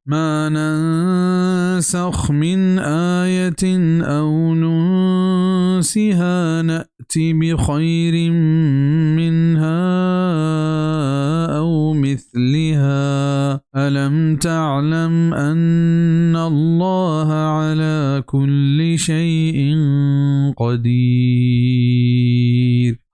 ما ننسخ من آية أو ننسها نأتي بخير منها أو مثلها ألم تعلم أن الله على كل شيء قدير.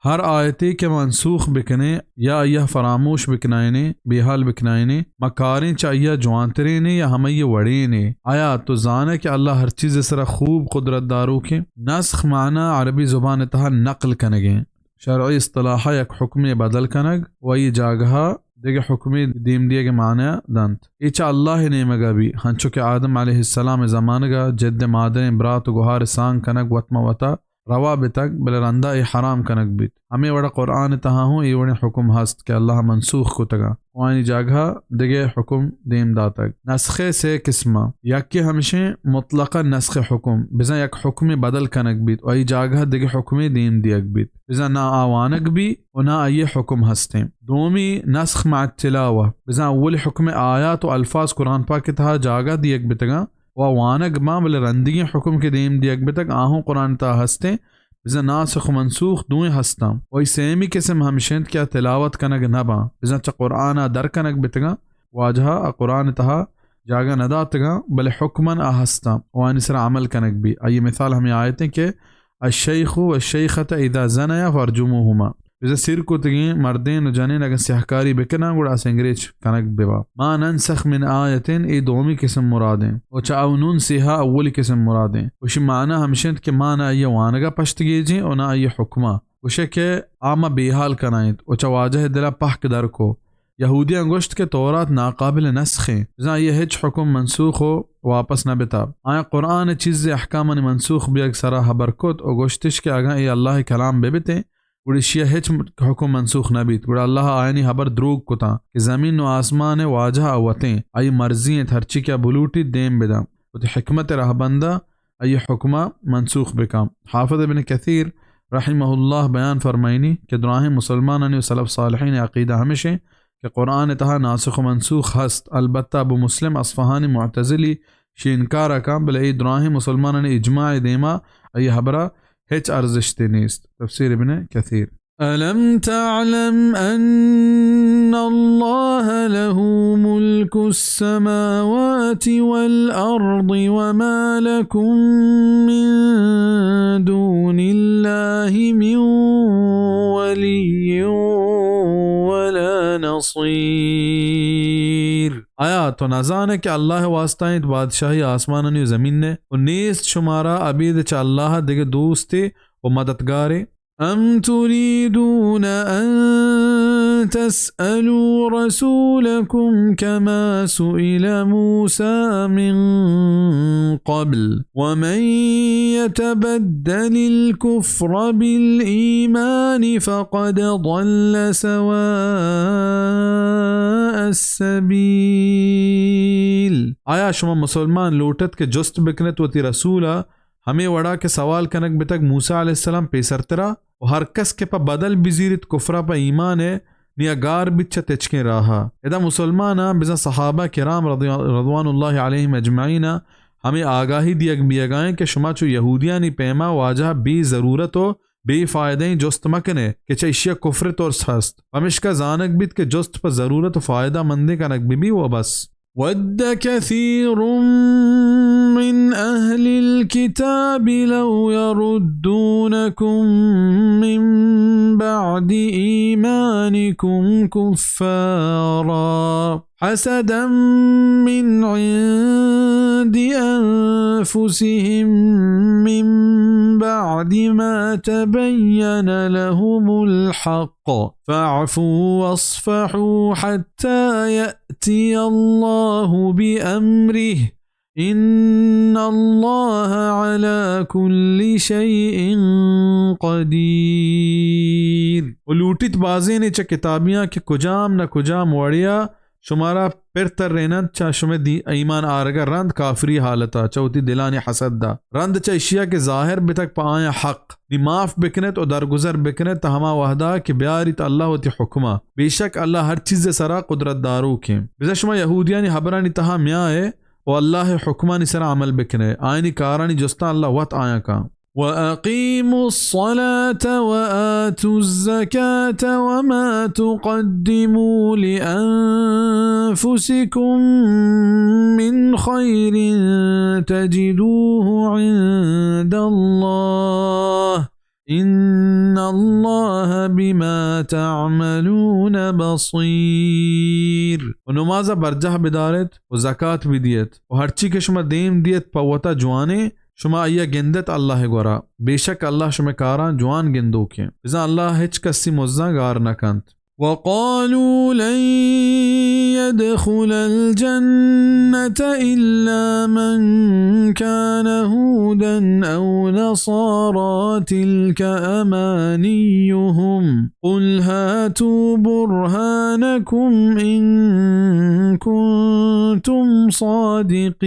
हर आयते के मनसूख बिकने या यह फरामोश बिकनाइने बेहाल बिकनाइने मकारें चाहिए जवानतरे ने या हम ये वड़े ने आया तो जाने कि अल्लाह हर चीज़ सरा खूब कुदरत दारू के नस्ख माना अरबी ज़ुबान तहा नकल कनगे शरई इस्तिलाह एक हुक्म बदल कनग वही जागहा देगे हुक्म दीम दिए के माना दंत इचा अल्लाह ने मगा भी हंचो के आदम अलैहिस्सलाम ज़मानगा जद्द मादन इब्रात गुहार सांग कनग वतमा वता रवा बेतक बलरंदा ए हराम कनक बित हमें वड़ा कुरान तहा हूँ ये वड़े हुक्म हस्त के अल्लाह मनसूख को तगा वानी जागहा दिगे हुक्म देम दातक नस्खे से किस्मा यक हमेशे मुतलका नस्ख हुक्म बिजा यक हुक्म बदल कनक बित वही जागहा दिगे हुक्म देम दियक बित बिजा ना आवानक भी और ना ये हुक्म हस्ते दोमी नस्ख मा तिलावा बिजा अव्वल हुक्म आयात व अल्फाज कुरान पाक के तहा जागा दियक बितगा वानक माँ बल रंदी हुक्म के देम दियक बे तक आहू कुरान ता हस्ते बिजा नासख मंसूख दुए हस्ता वही सेमी किस्म हमशेंत क्या तिलावत कनक नबा बिजा च कुरान दर कनक बितगा वाजहा कुरान तहा जागा नदा तगा बल हुक्मन आ हस्ता वान सरा अमल कनक भी आइए मिसाल हमें आयते के अशैख व शैखत इदा ज़नया फरजुमुहुमा बिजा सिर को तगी मर्देन जने अगर सहकारी बिकना गुड़ा सेंग्रेज कनक बेवा मा ननसख मिन आयतिन ए दोमी किस्म मुरादें और चाउनुन सिहा अव्वल किस्म मुरादें उशी माना हमशंत के माना ये वानगा पश्तगीजी और ना ये हुक्मा उशे के आमा बेहाल कनाइत और चवाजह दिला पहक दर को यहूदी अंगुश्त के तौरात नाकाबिल नस्खें जहाँ ये हिच हुक्म मनसूख हो वापस न बिताब आया कुरान चीज़ अहकाम मनसूख भी अक्सरा हबरकुत और गोश्तिश के आगा ये अल्लाह कलाम बेबिते उड़िशिया हिच हुक्म मनसूख नबीत गुड़ा अल्लाह आयनी हबर द्रूग कुता कि ज़मीन व आसमान वाजह अवतें आई मर्जी थरची क्या बुलूटी देम बिदा उत हिकमत रहबंदा आई हुक्मा मनसूख बिकाम हाफिज़ इब्न कसीर रहिमहुल्लाह बयान फरमाइनी कि दुराहे मुसलमान ने सलफ़ सालिहीन अक़ीदा हमेशा कि कुरान तहा नासिख मनसूख हस्त अलबत्ता अबू मुस्लिम अस्फ़हानी मुअतज़िली शी इनकार का बले दुराहे मुसलमान ने इजमा देमा आई हबरा हिच अर्ज़िश्ते नीस्त तफ़सीर इब्न कसीर अलम तअलम अन्न अल्लाह लहू मुल्कुस समावाति वल अर्दि वमा लकुम मिन दूनिल्लाहि मिन वलिय्यिन वला नसीर आया तो नज़ान के अल्लाह वास्ता बादशाही आसमान ने ज़मीन ने उन्नीस शुमारा अबीद च अल्लाह दिगे दोस्ते व मददगारे अम तुरीदून अन तस्अलू रसूलकुम कमा सुइल मूसा मिन क़ब्ल वमन यतबद्दलिल कुफ्र बिल ईमान फ़क़द ضल सवाअस सबील आया शुमा मुसलमान लोटत के जुस्त बिकनत वती रसूला हमें वड़ा के सवाल कनक बितक मूसा अलैहिस्सलाम पेसरतरा और हर कस के पा बदल बिजीरत कुफरा पा ईमान है नियागार बिच्चा तेचके रहा इदा मुसलमाना बिजा सहाबा किराम रज़वानुल्लाहि अलैहिम अजमाइना हमें आगाही दिया बियगाएं कि शुमा चो यहूदियानी पैमा वाजह बे ज़रूरत हो बेफ़ायदें जुस्त मकने कि चैशिया कुफ्र तौर हस्त हमेश का जानक बित के जुस्त पर ज़रूरत फ़ायदा मंदे का नक भी वो बस वद्द कसीरुम मिन अहलिल किताबि लौ यरुद्दूनकुम मिन बअदि ईमानिकुम कुफ्फारा हसदम मिन इंदि अनफुसिहिम मिन बअदि मा तबय्यन लहुमुल हक़ फ़अफ़ू वस्फ़हू हत्ता यअति अल्लाहु बिअम्रिहि इन्नल्लाह अला कुल्लि शैइन क़दीर। लूटित बाज़े ने च किताबियाँ के कुजाम न कुजाम वड़िया شمارا پرتر رینند چا شما دی ایمان آرگا رند کافری حالتا چوتی دلانی حسد دا رند چا اشیاء کے ظاہر بتک پا حق دی معاف بکنت و درگزر بکنت تا ہما وحدہ کہ بیاریت اللہ و تی حکمہ بیشک اللہ ہر چیز سرا قدرت دارو کے بزا شما یہودیانی حبرانی تہا میائے و اللہ حکمانی سرا عمل بکنے آئینی کارانی جستا اللہ وط آیا کا وَأَقِيمُوا الصَّلَاةَ وَآتُوا الزَّكَاةَ وَمَا تُقَدِّمُوا لِأَنفُسِكُم مِّنْ خَيْرٍ تَجِدُوهُ عِندَ اللَّهِ إِنَّ اللَّهَ بِمَا تَعْمَلُونَ بَصِيرٌ و نمازہ برجہ بدارت و زکات بھی دیت و ہر چی کے شما دیم دیت پوتا جوانے شما ایا گندت اللہ گورا بیشک اللہ شما کارا جوان گندو کے بزا اللہ ہچ کسی مزا گار نکنت وقالوا لن يدخل الجنة إلا من كان هودا أو نصارى تلك أمانيهم قل هاتوا برهانكم إن كنتم صادقين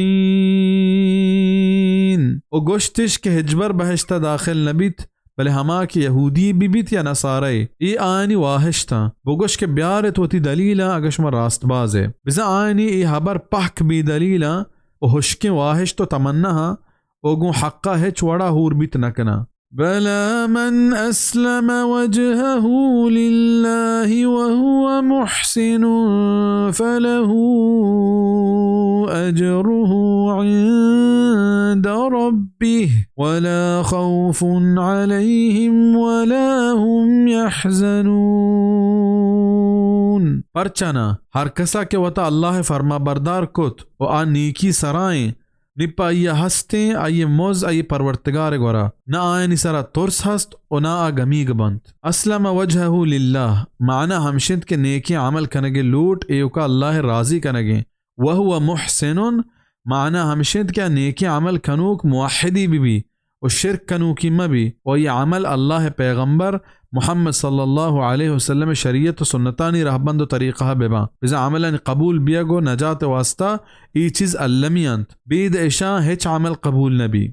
و گوشتش کہ ہجبر بہشتہ داخل نبیت بلے ہما کی یہودی بھی بیت یا نصارے ای آئینی واہش تھا بگوش کے بیارت ہوتی دلیلہ اگش میں راست بازے بزا آئینی ای حبر پحک بھی دلیلہ و حشک واہش تو تمنا وگو حقا ہے چوڑا ہور بیت نکنا بلا من اسلم وجهه لله وهو محسن فله اجره عند ربه ولا خوف عليهم ولا هم يحزنون پرچنا ہر کسا کے وطا اللہ فرما بردار کت و آن نیکی سرائیں نپا آئیے ہستیں آئیے موز آئیے پرورتگار گورا نہ آئینی سرا ترس ہست و نہ آگمیگ بند اسلم وجہہ للہ معنی ہمشند کے نیکی عمل کنگے لوٹ ایوکا اللہ راضی کنگے وہو محسن معنی ہمشند کیا نیکی عمل کنوک موحدی بھی و شرک کنوکی مبی و یہ عمل اللہ پیغمبر محمد صلی اللہ علیہ وسلم شریعت و سنتانی رہبند و طریقہ ببا بزا عملان قبول بیاگو نجات واسطہ ای چیز اللمی انت بید اشاں ہچ عمل قبول نبی